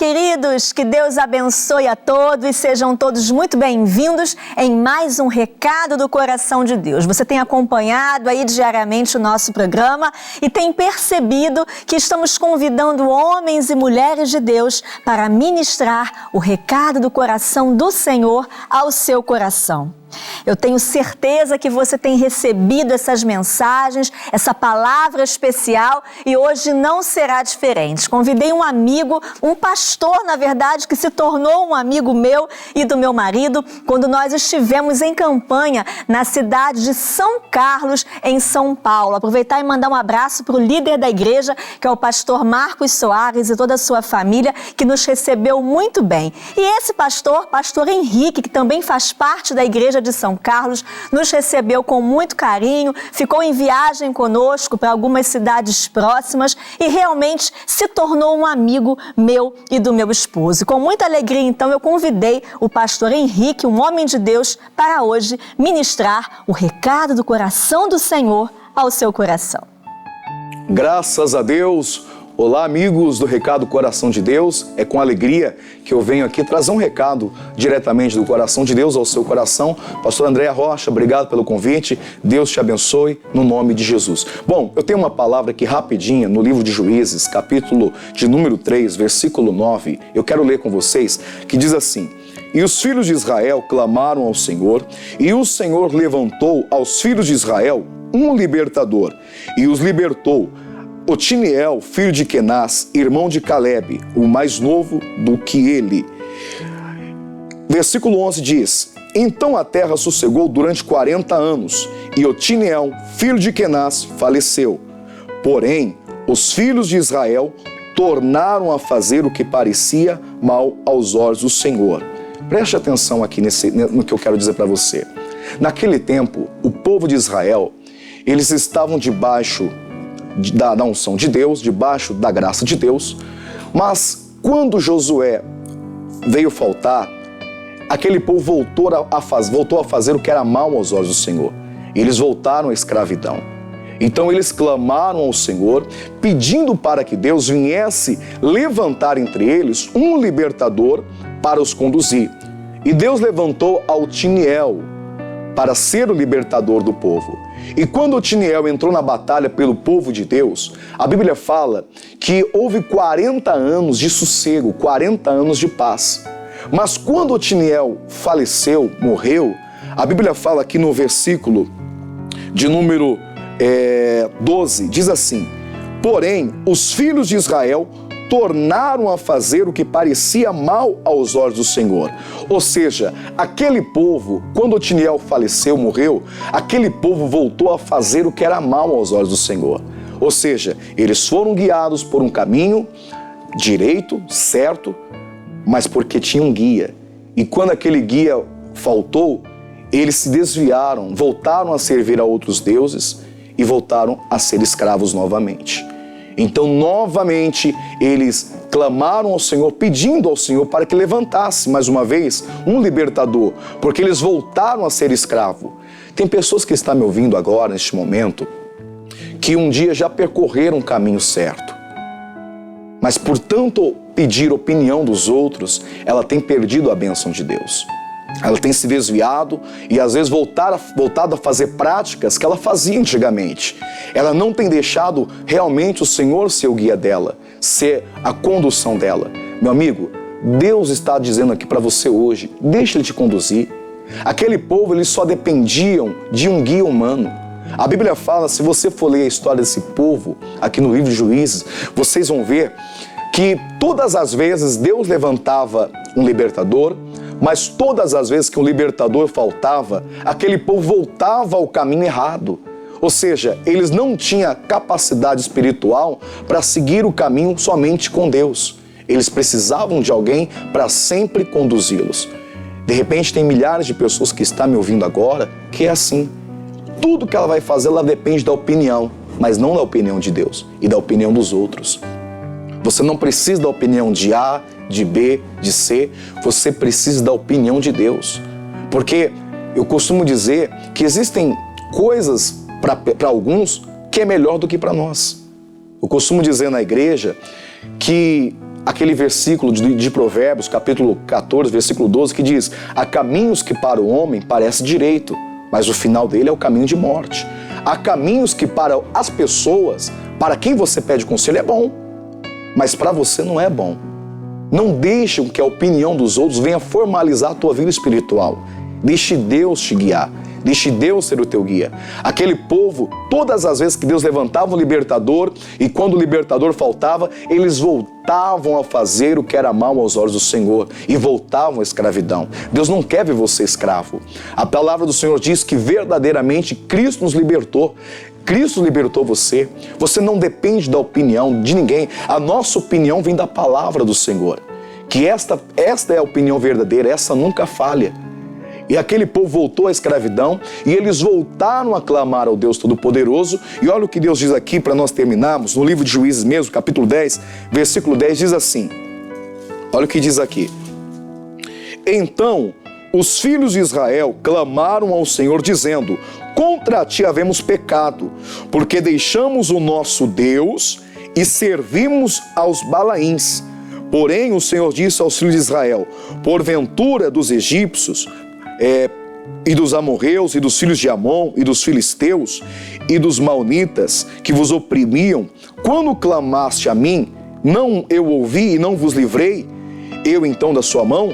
queridos, que Deus abençoe a todos e sejam todos muito bem-vindos em mais um Recado do Coração de Deus. Você tem acompanhado aí diariamente o nosso programa e tem percebido que estamos convidando homens e mulheres de Deus para ministrar o recado do coração do Senhor ao seu coração. Eu tenho certeza que você tem recebido essas mensagens, essa palavra especial e hoje não será diferente. Convidei um amigo, um pastor, na verdade, que se tornou um amigo meu e do meu marido quando nós estivemos em campanha na cidade de São Carlos, em São Paulo. Aproveitar e mandar um abraço para o líder da igreja, que é o pastor Marcos Soares e toda a sua família, que nos recebeu muito bem. E esse pastor Henrique, que também faz parte da igreja de São Carlos, nos recebeu com muito carinho, ficou em viagem conosco para algumas cidades próximas e realmente se tornou um amigo meu e do meu esposo. Com muita alegria, então, eu convidei o pastor Henrique, um homem de Deus, para hoje ministrar o recado do coração do Senhor ao seu coração. Graças a Deus! Olá, amigos do Recado Coração de Deus. É com alegria que eu venho aqui trazer um recado diretamente do coração de Deus ao seu coração. Pastor Andréa Rocha, obrigado pelo convite. Deus te abençoe no nome de Jesus. Bom, eu tenho uma palavra aqui rapidinha no livro de Juízes, capítulo de número 3, versículo 9. Eu quero ler com vocês, que diz assim: E os filhos de Israel clamaram ao Senhor, e o Senhor levantou aos filhos de Israel um libertador, e os libertou. Otiniel, filho de Kenaz, irmão de Calebe, o mais novo do que ele. Versículo 11 diz: Então a terra sossegou durante 40 anos, e Otiniel, filho de Kenaz, faleceu. Porém, os filhos de Israel tornaram a fazer o que parecia mal aos olhos do Senhor. Preste atenção aqui no que eu quero dizer para você. Naquele tempo, o povo de Israel, eles estavam debaixo da unção de Deus, debaixo da graça de Deus, mas quando Josué veio faltar, aquele povo voltou a fazer o que era mal aos olhos do Senhor. Eles voltaram à escravidão. Então eles clamaram ao Senhor, pedindo para que Deus viesse levantar entre eles um libertador para os conduzir. E Deus levantou Otiniel para ser o libertador do povo. E quando Otiniel entrou na batalha pelo povo de Deus, a Bíblia fala que houve 40 anos de sossego, 40 anos de paz. Mas quando Otiniel faleceu, morreu, a Bíblia fala aqui no versículo de número 12, diz assim: Porém, os filhos de Israel tornaram a fazer o que parecia mal aos olhos do Senhor. Ou seja, aquele povo, quando Otiniel faleceu, morreu, aquele povo voltou a fazer o que era mal aos olhos do Senhor. Ou seja, eles foram guiados por um caminho direito, certo, mas porque tinha um guia. E quando aquele guia faltou, eles se desviaram, voltaram a servir a outros deuses e voltaram a ser escravos novamente. Então, novamente, eles clamaram ao Senhor, pedindo ao Senhor para que levantasse, mais uma vez, um libertador, porque eles voltaram a ser escravo. Tem pessoas que estão me ouvindo agora, neste momento, que um dia já percorreram o caminho certo, mas por tanto pedir opinião dos outros, ela tem perdido a bênção de Deus. Ela tem se desviado e às vezes voltado a fazer práticas que ela fazia antigamente. Ela não tem deixado realmente o Senhor ser o guia dela, ser a condução dela. Meu amigo, Deus está dizendo aqui para você hoje, deixa Ele te conduzir. Aquele povo, eles só dependiam de um guia humano. A Bíblia fala, se você for ler a história desse povo, aqui no livro de Juízes, vocês vão ver que todas as vezes Deus levantava um libertador, mas todas as vezes que um libertador faltava, aquele povo voltava ao caminho errado. Ou seja, eles não tinham capacidade espiritual para seguir o caminho somente com Deus. Eles precisavam de alguém para sempre conduzi-los. De repente tem milhares de pessoas que estão me ouvindo agora que é assim. Tudo que ela vai fazer, ela depende da opinião, mas não da opinião de Deus e da opinião dos outros. Você não precisa da opinião de A, de B, de C, você precisa da opinião de Deus. Porque eu costumo dizer que existem coisas para alguns que é melhor do que para nós. Eu costumo dizer na igreja que aquele versículo de Provérbios, capítulo 14, versículo 12, que diz: há caminhos que para o homem parece direito, mas o final dele é o caminho de morte. Há caminhos que para as pessoas, para quem você pede conselho, é bom, mas para você não é bom. Não deixe que a opinião dos outros venha formalizar a tua vida espiritual. Deixe Deus te guiar. Deixe Deus ser o teu guia. Aquele povo, todas as vezes que Deus levantava um libertador e quando o libertador faltava, eles voltavam a fazer o que era mal aos olhos do Senhor e voltavam à escravidão. Deus não quer ver você escravo. A palavra do Senhor diz que verdadeiramente Cristo nos libertou. Cristo libertou você. Você não depende da opinião de ninguém. A nossa opinião vem da palavra do Senhor. Que esta é a opinião verdadeira, essa nunca falha. E aquele povo voltou à escravidão e eles voltaram a clamar ao Deus Todo-Poderoso. E olha o que Deus diz aqui para nós terminarmos, no livro de Juízes mesmo, capítulo 10, versículo 10, diz assim. Olha o que diz aqui. Então os filhos de Israel clamaram ao Senhor dizendo: contra ti havemos pecado, porque deixamos o nosso Deus e servimos aos Balaíns. Porém o Senhor disse aos filhos de Israel: porventura dos egípcios e dos amorreus, e dos filhos de Amon, e dos filisteus, e dos maonitas, que vos oprimiam, quando clamaste a mim, não eu ouvi e não vos livrei, eu então da sua mão?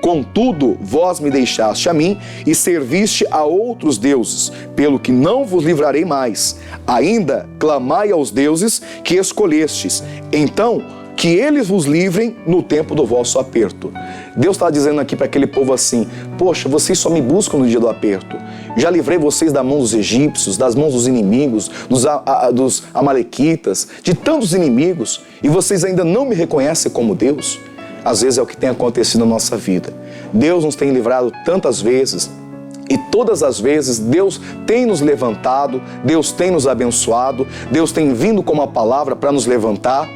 Contudo, vós me deixaste a mim, e serviste a outros deuses, pelo que não vos livrarei mais. Ainda clamai aos deuses que escolhestes, então que eles vos livrem no tempo do vosso aperto. Deus está dizendo aqui para aquele povo assim: poxa, vocês só me buscam no dia do aperto. Já livrei vocês da mão dos egípcios, das mãos dos inimigos, dos amalequitas, de tantos inimigos, e vocês ainda não me reconhecem como Deus. Às vezes é o que tem acontecido na nossa vida. Deus nos tem livrado tantas vezes, e todas as vezes Deus tem nos levantado, Deus tem nos abençoado, Deus tem vindo com uma palavra para nos levantar.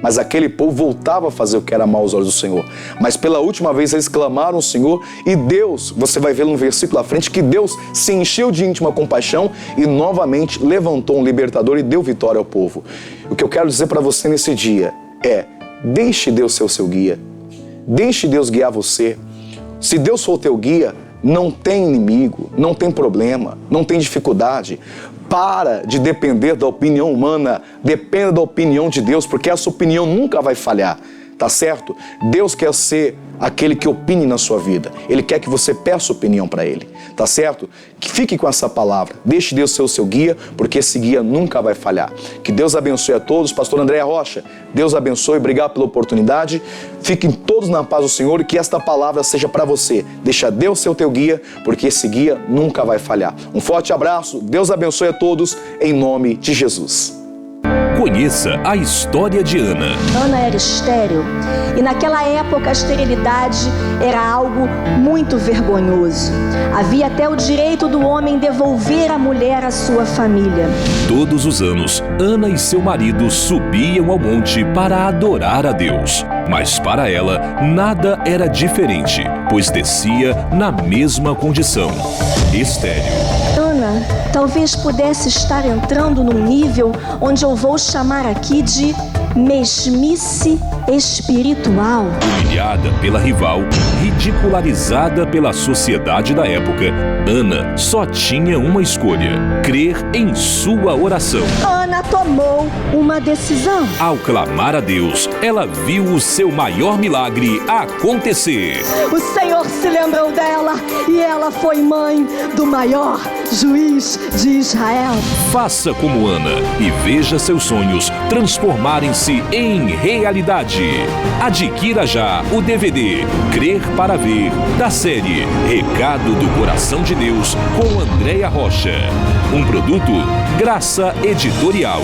Mas aquele povo voltava a fazer o que era mal aos olhos do Senhor. Mas pela última vez eles clamaram ao Senhor e Deus, você vai ver no versículo à frente, que Deus se encheu de íntima compaixão e novamente levantou um libertador e deu vitória ao povo. O que eu quero dizer para você nesse dia é: deixe Deus ser o seu guia. Deixe Deus guiar você. Se Deus for o teu guia, não tem inimigo, não tem problema, não tem dificuldade. Para de depender da opinião humana, dependa da opinião de Deus, porque essa opinião nunca vai falhar, tá certo? Deus quer ser aquele que opine na sua vida. Ele quer que você peça opinião para Ele, tá certo? Que fique com essa palavra, deixe Deus ser o seu guia, porque esse guia nunca vai falhar. Que Deus abençoe a todos. Pastor André Rocha, Deus abençoe, obrigado pela oportunidade. Fiquem todos na paz do Senhor e que esta palavra seja para você. Deixa Deus ser o teu guia, porque esse guia nunca vai falhar. Um forte abraço, Deus abençoe a todos, em nome de Jesus. Conheça a história de Ana. Ana era estéril e naquela época a esterilidade era algo muito vergonhoso. Havia até o direito do homem devolver a mulher à sua família. Todos os anos, Ana e seu marido subiam ao monte para adorar a Deus. Mas para ela, nada era diferente, pois descia na mesma condição, estéril. Ana talvez pudesse estar entrando num nível onde eu vou chamar aqui de mesmice espiritual. Humilhada pela rival, ridicularizada pela sociedade da época, Ana só tinha uma escolha: crer em sua oração. Ana tomou uma decisão. Ao clamar a Deus, ela viu o seu maior milagre acontecer. O Senhor se lembrou dela e ela foi mãe do maior juiz de Israel. Faça como Ana e veja seus sonhos transformarem-se em realidade. Adquira já o DVD Crer para Ver, da série Recado do Coração de Deus, com Andréia Rocha. Um produto Graça Editorial.